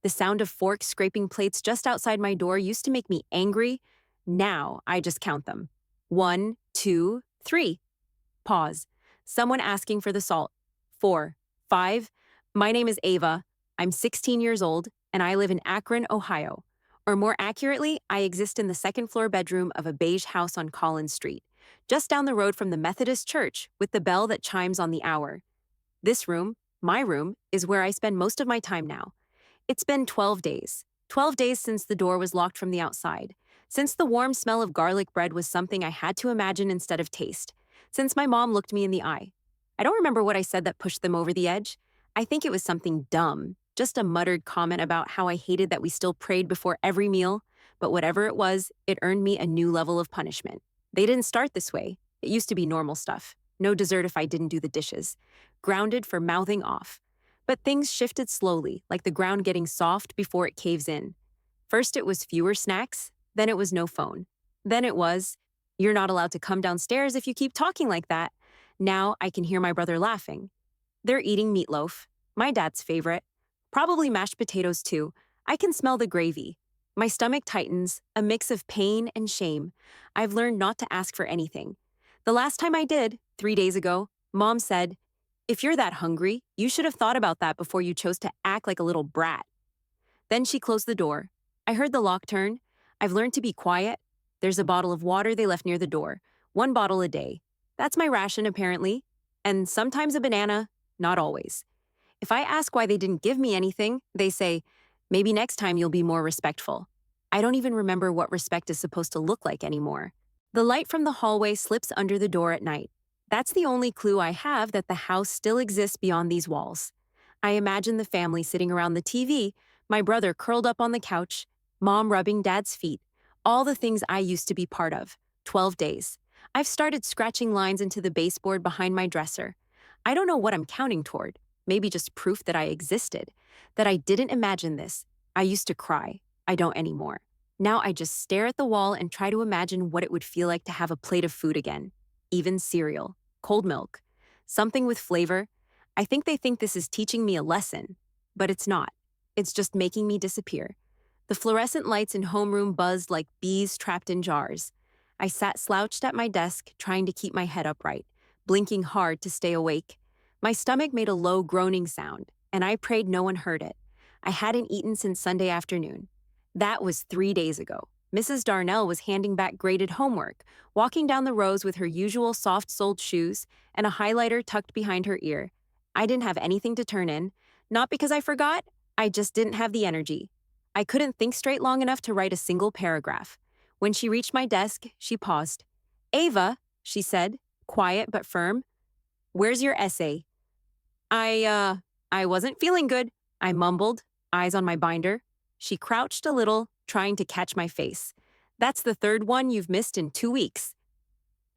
The sound of forks scraping plates just outside my door used to make me angry. Now I just count them. 1, 2, 3. Pause. Someone asking for the salt. 4, 5. My name is Ava. I'm 16 years old, and I live in Akron, Ohio. Or more accurately, I exist in the second floor bedroom of a beige house on Collins Street, just down the road from the Methodist Church with the bell that chimes on the hour. This room, my room, is where I spend most of my time now. It's been 12 days. 12 days since the door was locked from the outside. Since the warm smell of garlic bread was something I had to imagine instead of taste. Since my mom looked me in the eye. I don't remember what I said that pushed them over the edge. I think it was something dumb, just a muttered comment about how I hated that we still prayed before every meal. But whatever it was, it earned me a new level of punishment. They didn't start this way. It used to be normal stuff. No dessert if I didn't do the dishes. Grounded for mouthing off. But things shifted slowly, like the ground getting soft before it caves in. First it was fewer snacks, then it was no phone. Then it was, you're not allowed to come downstairs if you keep talking like that. Now I can hear my brother laughing. They're eating meatloaf, my dad's favorite. Probably mashed potatoes too. I can smell the gravy. My stomach tightens, a mix of pain and shame. I've learned not to ask for anything. The last time I did, 3 days ago, Mom said, if you're that hungry, you should have thought about that before you chose to act like a little brat. Then she closed the door. I heard the lock turn. I've learned to be quiet. There's a bottle of water they left near the door. 1 bottle a day. That's my ration, apparently. And sometimes a banana, not always. If I ask why they didn't give me anything, they say, maybe next time you'll be more respectful. I don't even remember what respect is supposed to look like anymore. The light from the hallway slips under the door at night. That's the only clue I have that the house still exists beyond these walls. I imagine the family sitting around the TV, my brother curled up on the couch, Mom rubbing Dad's feet, all the things I used to be part of. 12 days. I've started scratching lines into the baseboard behind my dresser. I don't know what I'm counting toward. Maybe just proof that I existed, that I didn't imagine this. I used to cry. I don't anymore. Now I just stare at the wall and try to imagine what it would feel like to have a plate of food again. Even cereal, cold milk, something with flavor. I think they think this is teaching me a lesson, but it's not. It's just making me disappear. The fluorescent lights in homeroom buzzed like bees trapped in jars. I sat slouched at my desk, trying to keep my head upright, blinking hard to stay awake. My stomach made a low groaning sound, and I prayed no one heard it. I hadn't eaten since Sunday afternoon. That was 3 days ago. Mrs. Darnell was handing back graded homework, walking down the rows with her usual soft-soled shoes and a highlighter tucked behind her ear. I didn't have anything to turn in, not because I forgot, I just didn't have the energy. I couldn't think straight long enough to write a single paragraph. When she reached my desk, she paused. Ava, she said, quiet but firm, where's your essay? I wasn't feeling good, I mumbled, eyes on my binder. She crouched a little, trying to catch my face. That's the 3rd one you've missed in 2 weeks.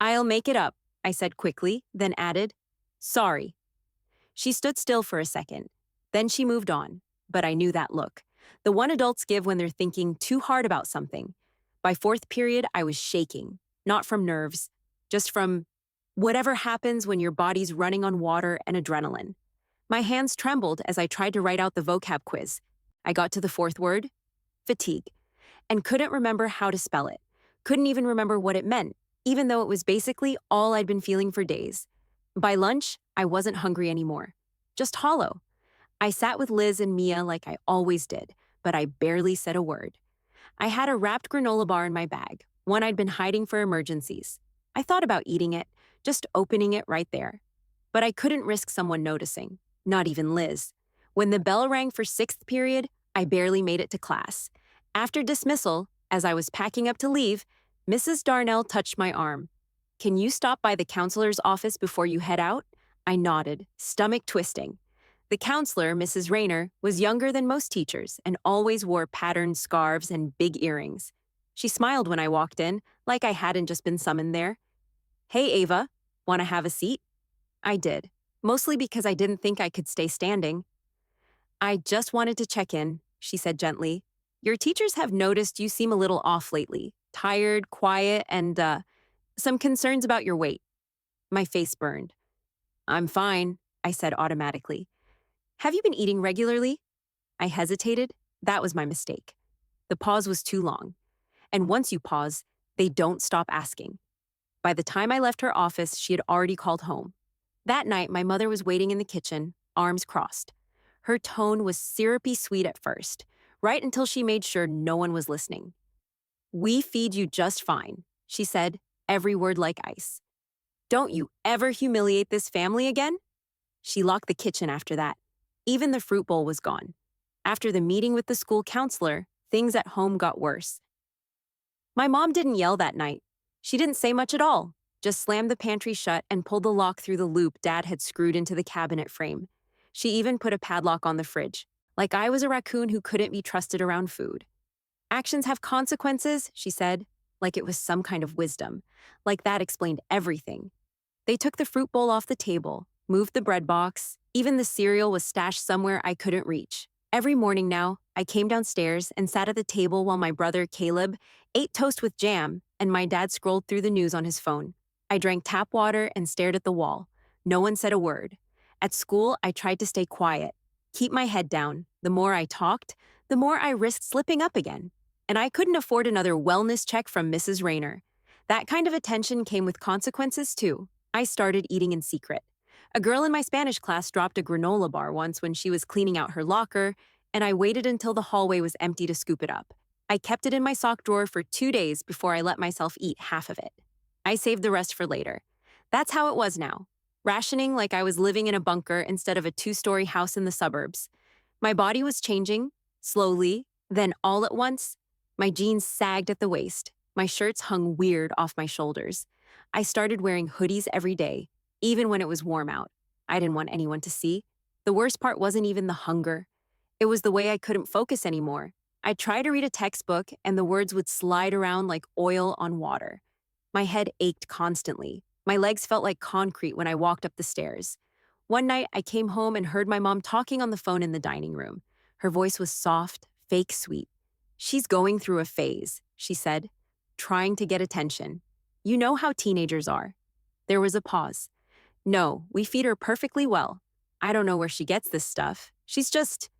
I'll make it up, I said quickly, then added, sorry. She stood still for a second. Then she moved on, but I knew that look. The one adults give when they're thinking too hard about something. By 4th period, I was shaking, not from nerves, just from whatever happens when your body's running on water and adrenaline. My hands trembled as I tried to write out the vocab quiz. I got to the 4th word, fatigue, and couldn't remember how to spell it. Couldn't even remember what it meant, even though it was basically all I'd been feeling for days. By lunch, I wasn't hungry anymore, just hollow. I sat with Liz and Mia like I always did, but I barely said a word. I had a wrapped granola bar in my bag, one I'd been hiding for emergencies. I thought about eating it, just opening it right there. But I couldn't risk someone noticing, not even Liz. When the bell rang for 6th period, I barely made it to class. After dismissal, as I was packing up to leave, Mrs. Darnell touched my arm. Can you stop by the counselor's office before you head out? I nodded, stomach twisting. The counselor, Mrs. Rayner, was younger than most teachers and always wore patterned scarves and big earrings. She smiled when I walked in, like I hadn't just been summoned there. Hey, Ava, want to have a seat? I did, mostly because I didn't think I could stay standing. I just wanted to check in, she said gently. Your teachers have noticed you seem a little off lately, tired, quiet, and, some concerns about your weight. My face burned. I'm fine, I said automatically. Have you been eating regularly? I hesitated. That was my mistake. The pause was too long. And once you pause, they don't stop asking. By the time I left her office, she had already called home. That night, my mother was waiting in the kitchen, arms crossed. Her tone was syrupy sweet at first, right until she made sure no one was listening. "We feed you just fine," she said, every word like ice. "Don't you ever humiliate this family again?" She locked the kitchen after that. Even the fruit bowl was gone. After the meeting with the school counselor, things at home got worse. My mom didn't yell that night. She didn't say much at all, just slammed the pantry shut and pulled the lock through the loop Dad had screwed into the cabinet frame. She even put a padlock on the fridge, like I was a raccoon who couldn't be trusted around food. "Actions have consequences," she said, like it was some kind of wisdom, like that explained everything. They took the fruit bowl off the table, moved the bread box, even the cereal was stashed somewhere I couldn't reach. Every morning now, I came downstairs and sat at the table while my brother, Caleb, ate toast with jam and my dad scrolled through the news on his phone. I drank tap water and stared at the wall. No one said a word. At school, I tried to stay quiet, keep my head down. The more I talked, the more I risked slipping up again. And I couldn't afford another wellness check from Mrs. Rayner. That kind of attention came with consequences, too. I started eating in secret. A girl in my Spanish class dropped a granola bar once when she was cleaning out her locker, and I waited until the hallway was empty to scoop it up. I kept it in my sock drawer for 2 days before I let myself eat half of it. I saved the rest for later. That's how it was now. Rationing like I was living in a bunker instead of a 2-story house in the suburbs. My body was changing, slowly, then all at once. My jeans sagged at the waist. My shirts hung weird off my shoulders. I started wearing hoodies every day, even when it was warm out. I didn't want anyone to see. The worst part wasn't even the hunger. It was the way I couldn't focus anymore. I'd try to read a textbook, and the words would slide around like oil on water. My head ached constantly. My legs felt like concrete when I walked up the stairs. One night, I came home and heard my mom talking on the phone in the dining room. Her voice was soft, fake sweet. "She's going through a phase," she said, trying to get attention. "You know how teenagers are." There was a pause. "No, we feed her perfectly well. I don't know where she gets this stuff. She's just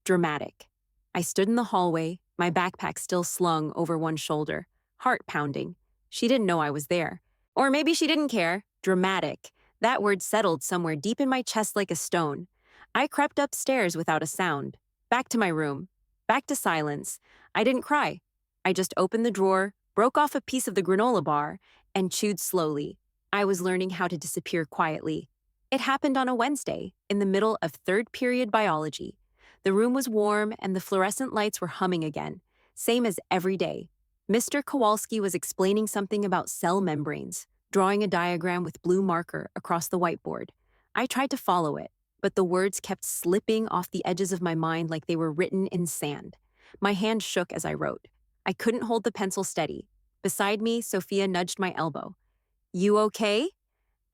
dramatic." I stood in the hallway, my backpack still slung over one shoulder, heart pounding. She didn't know I was there. Or maybe she didn't care. Dramatic. That word settled somewhere deep in my chest like a stone. I crept upstairs without a sound. Back to my room. Back to silence. I didn't cry. I just opened the drawer, broke off a piece of the granola bar, and chewed slowly. I was learning how to disappear quietly. It happened on a Wednesday, in the middle of third period biology. The room was warm and the fluorescent lights were humming again, same as every day. Mr. Kowalski was explaining something about cell membranes, drawing a diagram with blue marker across the whiteboard. I tried to follow it, but the words kept slipping off the edges of my mind like they were written in sand. My hand shook as I wrote. I couldn't hold the pencil steady. Beside me, Sophia nudged my elbow. "You okay?"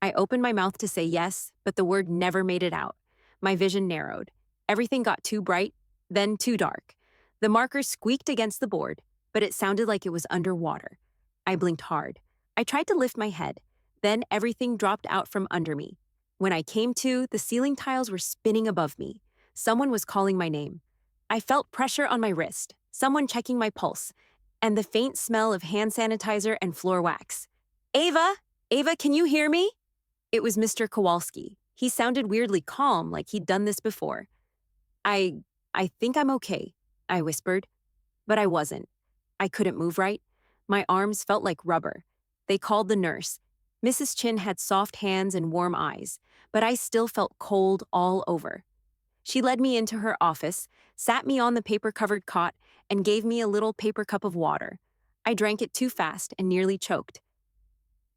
I opened my mouth to say yes, but the word never made it out. My vision narrowed. Everything got too bright, then too dark. The marker squeaked against the board, but it sounded like it was underwater. I blinked hard. I tried to lift my head. Then everything dropped out from under me. When I came to, the ceiling tiles were spinning above me. Someone was calling my name. I felt pressure on my wrist, someone checking my pulse, and the faint smell of hand sanitizer and floor wax. "Ava? Ava, can you hear me?" It was Mr. Kowalski. He sounded weirdly calm, like he'd done this before. I think I'm okay," I whispered. But I wasn't. I couldn't move right. My arms felt like rubber. They called the nurse. Mrs. Chin had soft hands and warm eyes, but I still felt cold all over. She led me into her office, sat me on the paper-covered cot, and gave me a little paper cup of water. I drank it too fast and nearly choked.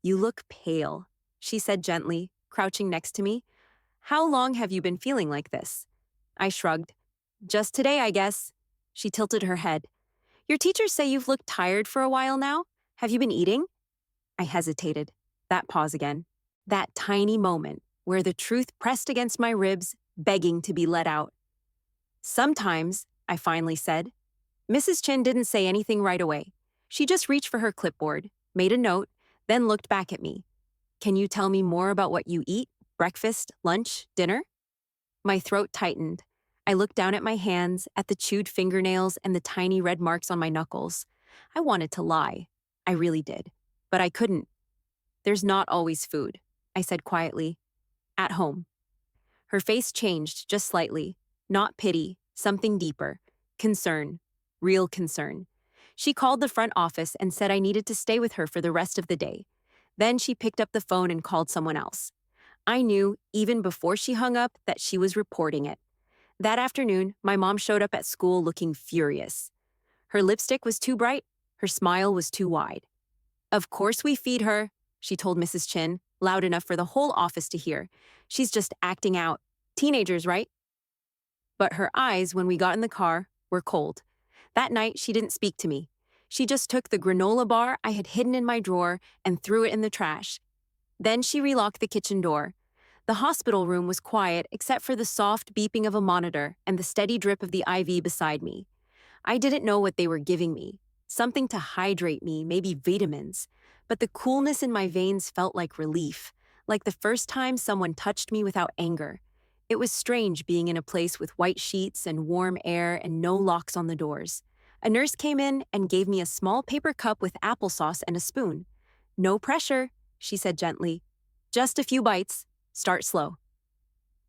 "You look pale," she said gently, crouching next to me. "How long have you been feeling like this?" I shrugged. "Just today, I guess." She tilted her head. "Your teachers say you've looked tired for a while now. Have you been eating?" I hesitated. That pause again. That tiny moment where the truth pressed against my ribs, begging to be let out. "Sometimes," I finally said. Mrs. Chin didn't say anything right away. She just reached for her clipboard, made a note, then looked back at me. "Can you tell me more about what you eat? Breakfast, lunch, dinner?" My throat tightened. I looked down at my hands, at the chewed fingernails and the tiny red marks on my knuckles. I wanted to lie. I really did. But I couldn't. There's not always food, I said quietly. At home. Her face changed just slightly. Not pity, something deeper. Concern. Real concern. She called the front office and said I needed to stay with her for the rest of the day. Then she picked up the phone and called someone else. I knew, even before she hung up, that she was reporting it. That afternoon, my mom showed up at school looking furious. Her lipstick was too bright, her smile was too wide. Of course we feed her, she told Mrs. Chin, loud enough for the whole office to hear. She's just acting out. Teenagers, right? But her eyes, when we got in the car, were cold. That night, she didn't speak to me. She just took the granola bar I had hidden in my drawer and threw it in the trash. Then she relocked the kitchen door. The hospital room was quiet except for the soft beeping of a monitor and the steady drip of the IV beside me. I didn't know what they were giving me. Something to hydrate me, maybe vitamins. But the coolness in my veins felt like relief, like the first time someone touched me without anger. It was strange being in a place with white sheets and warm air and no locks on the doors. A nurse came in and gave me a small paper cup with applesauce and a spoon. No pressure, she said gently. Just a few bites. Start slow.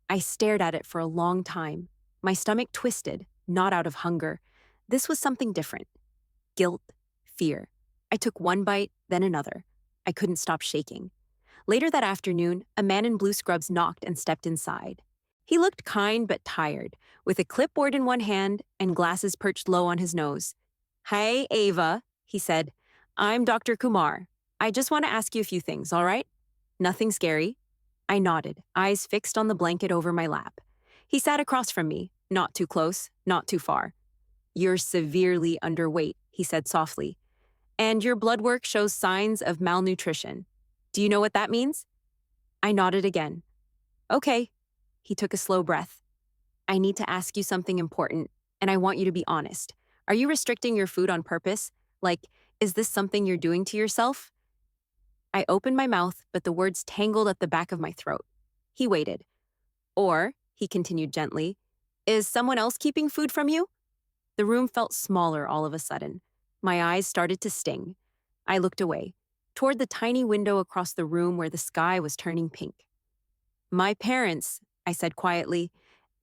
I stared at it for a long time. My stomach twisted, not out of hunger. This was something different. Guilt, fear. I took one bite, then another. I couldn't stop shaking. Later that afternoon, a man in blue scrubs knocked and stepped inside. He looked kind but tired, with a clipboard in one hand and glasses perched low on his nose. "Hey, Ava," he said. "I'm Dr. Kumar. I just want to ask you a few things, all right? Nothing scary." I nodded, eyes fixed on the blanket over my lap. He sat across from me, not too close, not too far. "You're severely underweight," he said softly. "And your blood work shows signs of malnutrition. Do you know what that means?" I nodded again. "Okay." He took a slow breath. "I need to ask you something important, and I want you to be honest. Are you restricting your food on purpose? Like, is this something you're doing to yourself?" I opened my mouth, but the words tangled at the back of my throat. He waited. "Or," he continued gently, "is someone else keeping food from you?" The room felt smaller all of a sudden. My eyes started to sting. I looked away, toward the tiny window across the room where the sky was turning pink. "My parents," I said quietly,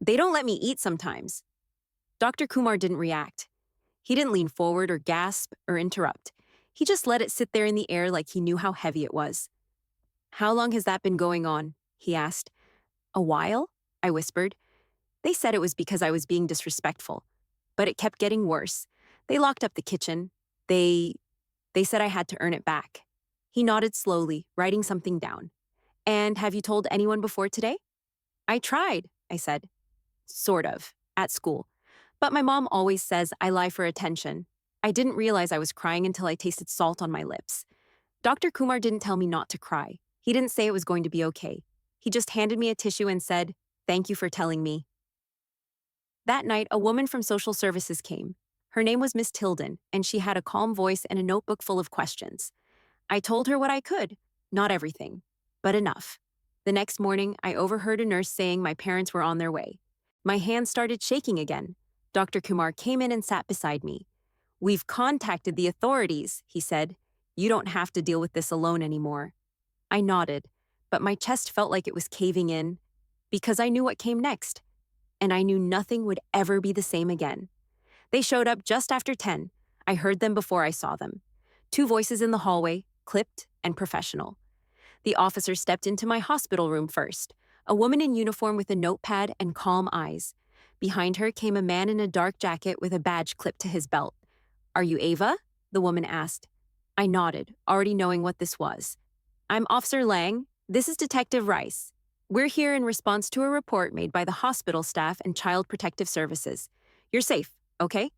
"they don't let me eat sometimes." Dr. Kumar didn't react. He didn't lean forward or gasp or interrupt. He just let it sit there in the air like he knew how heavy it was. "How long has that been going on?" he asked. "A while?" I whispered. They said it was because I was being disrespectful. But it kept getting worse. They locked up the kitchen. They said I had to earn it back. He nodded slowly, writing something down. "And have you told anyone before today?" "I tried," I said. "Sort of, at school. But my mom always says I lie for attention." I didn't realize I was crying until I tasted salt on my lips. Dr. Kumar didn't tell me not to cry. He didn't say it was going to be okay. He just handed me a tissue and said, "Thank you for telling me." That night, a woman from social services came. Her name was Miss Tilden, and she had a calm voice and a notebook full of questions. I told her what I could. Not everything, but enough. The next morning, I overheard a nurse saying my parents were on their way. My hands started shaking again. Dr. Kumar came in and sat beside me. "We've contacted the authorities," he said. "You don't have to deal with this alone anymore." I nodded, but my chest felt like it was caving in, because I knew what came next, and I knew nothing would ever be the same again. They showed up just after 10. I heard them before I saw them. Two voices in the hallway, clipped and professional. The officer stepped into my hospital room first, a woman in uniform with a notepad and calm eyes. Behind her came a man in a dark jacket with a badge clipped to his belt. "Are you Ava?" the woman asked. I nodded, already knowing what this was. "I'm Officer Lang. This is Detective Rice. We're here in response to a report made by the hospital staff and Child Protective Services. You're safe, okay?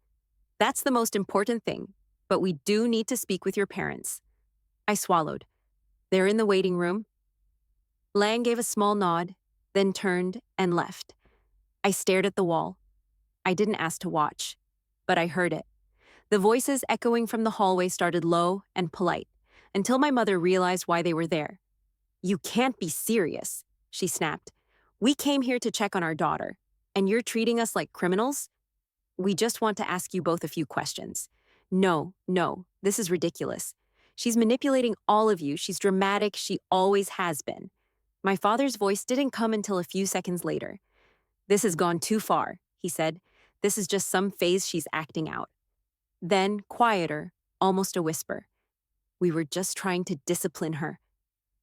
That's the most important thing, but we do need to speak with your parents." I swallowed. "They're in the waiting room." Lang gave a small nod, then turned and left. I stared at the wall. I didn't ask to watch, but I heard it. The voices echoing from the hallway started low and polite, until my mother realized why they were there. "You can't be serious," she snapped. "We came here to check on our daughter." And you're treating us like criminals? We just want to ask you both a few questions. No, no, this is ridiculous. She's manipulating all of you. She's dramatic. She always has been. My father's voice didn't come until a few seconds later. This has gone too far, he said. This is just some phase she's acting out. Then, quieter, almost a whisper. We were just trying to discipline her.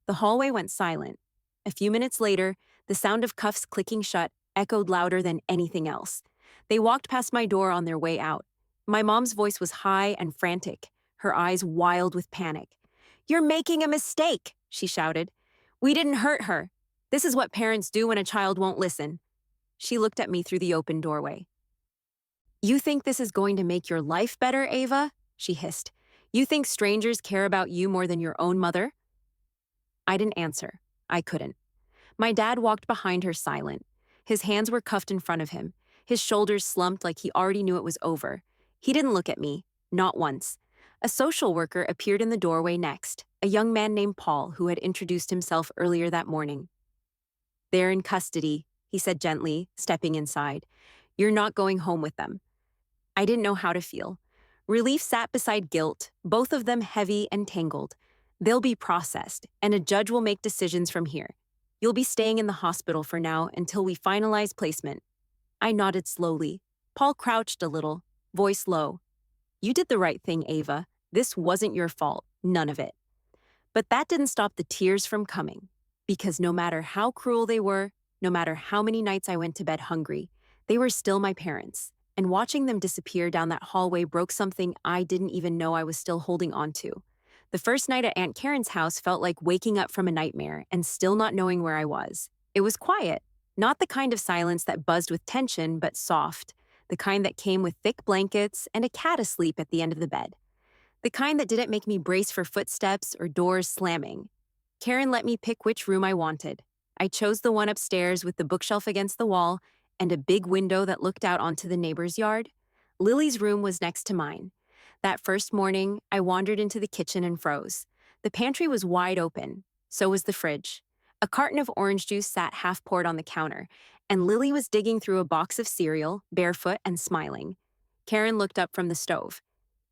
The hallway went silent. A few minutes later, the sound of cuffs clicking shut echoed louder than anything else. They walked past my door on their way out. My mom's voice was high and frantic, her eyes wild with panic. "You're making a mistake," she shouted. "We didn't hurt her. This is what parents do when a child won't listen." She looked at me through the open doorway. "You think this is going to make your life better, Ava?" she hissed. "You think strangers care about you more than your own mother?" I didn't answer. I couldn't. My dad walked behind her silent. His hands were cuffed in front of him, his shoulders slumped like he already knew it was over. He didn't look at me, not once. A social worker appeared in the doorway next, a young man named Paul who had introduced himself earlier that morning. "They're in custody," he said gently, stepping inside. "You're not going home with them." I didn't know how to feel. Relief sat beside guilt, both of them heavy and tangled. They'll be processed, and a judge will make decisions from here. You'll be staying in the hospital for now until we finalize placement. I nodded slowly. Paul crouched a little, voice low. "You did the right thing, Ava. This wasn't your fault, none of it." But that didn't stop the tears from coming. Because no matter how cruel they were, no matter how many nights I went to bed hungry, they were still my parents. And watching them disappear down that hallway broke something I didn't even know I was still holding on to. The first night at Aunt Karen's house felt like waking up from a nightmare and still not knowing where I was. It was quiet, not the kind of silence that buzzed with tension, but soft, the kind that came with thick blankets and a cat asleep at the end of the bed. The kind that didn't make me brace for footsteps or doors slamming. Karen let me pick which room I wanted. I chose the one upstairs with the bookshelf against the wall and a big window that looked out onto the neighbor's yard. Lily's room was next to mine. That first morning, I wandered into the kitchen and froze. The pantry was wide open. So was the fridge. A carton of orange juice sat half poured on the counter, and Lily was digging through a box of cereal, barefoot and smiling. Karen looked up from the stove.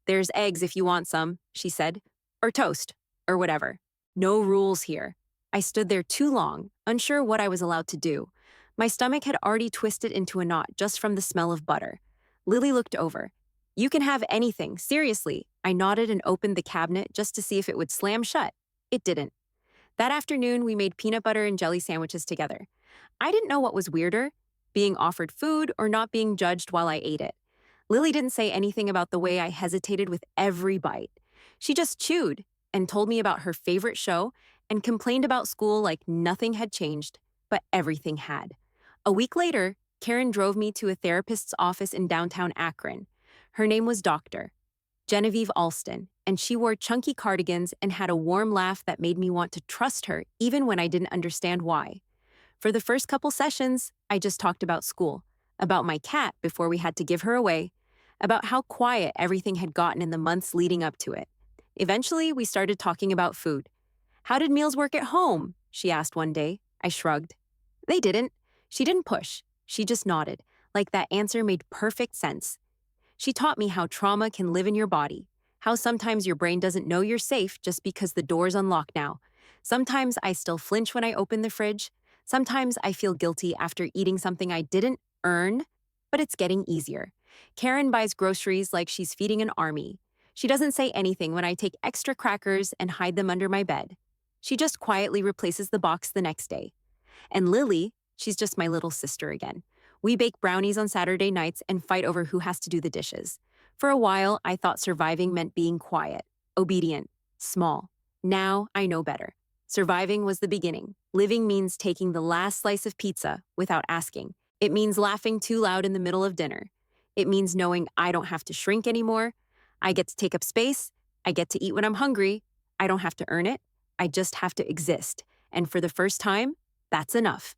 "There's eggs if you want some," she said. "Or toast, or whatever. No rules here." I stood there too long, unsure what I was allowed to do. My stomach had already twisted into a knot just from the smell of butter. Lily looked over. "You can have anything, seriously." I nodded and opened the cabinet just to see if it would slam shut. It didn't. That afternoon, we made peanut butter and jelly sandwiches together. I didn't know what was weirder, being offered food or not being judged while I ate it. Lily didn't say anything about the way I hesitated with every bite. She just chewed and told me about her favorite show and complained about school like nothing had changed, but everything had. A week later, Karen drove me to a therapist's office in downtown Akron. Her name was Dr. Genevieve Alston, and she wore chunky cardigans and had a warm laugh that made me want to trust her even when I didn't understand why. For the first couple sessions, I just talked about school, about my cat before we had to give her away, about how quiet everything had gotten in the months leading up to it. Eventually, we started talking about food. "How did meals work at home?" she asked one day. I shrugged. "They didn't." She didn't push. She just nodded, like that answer made perfect sense. She taught me how trauma can live in your body, how sometimes your brain doesn't know you're safe just because the door's unlocked now. Sometimes I still flinch when I open the fridge. Sometimes I feel guilty after eating something I didn't earn, but it's getting easier. Karen buys groceries like she's feeding an army. She doesn't say anything when I take extra crackers and hide them under my bed. She just quietly replaces the box the next day. And Lily, she's just my little sister again. We bake brownies on Saturday nights and fight over who has to do the dishes. For a while, I thought surviving meant being quiet, obedient, small. Now I know better. Surviving was the beginning. Living means taking the last slice of pizza without asking. It means laughing too loud in the middle of dinner. It means knowing I don't have to shrink anymore. I get to take up space. I get to eat when I'm hungry. I don't have to earn it. I just have to exist. And for the first time, that's enough.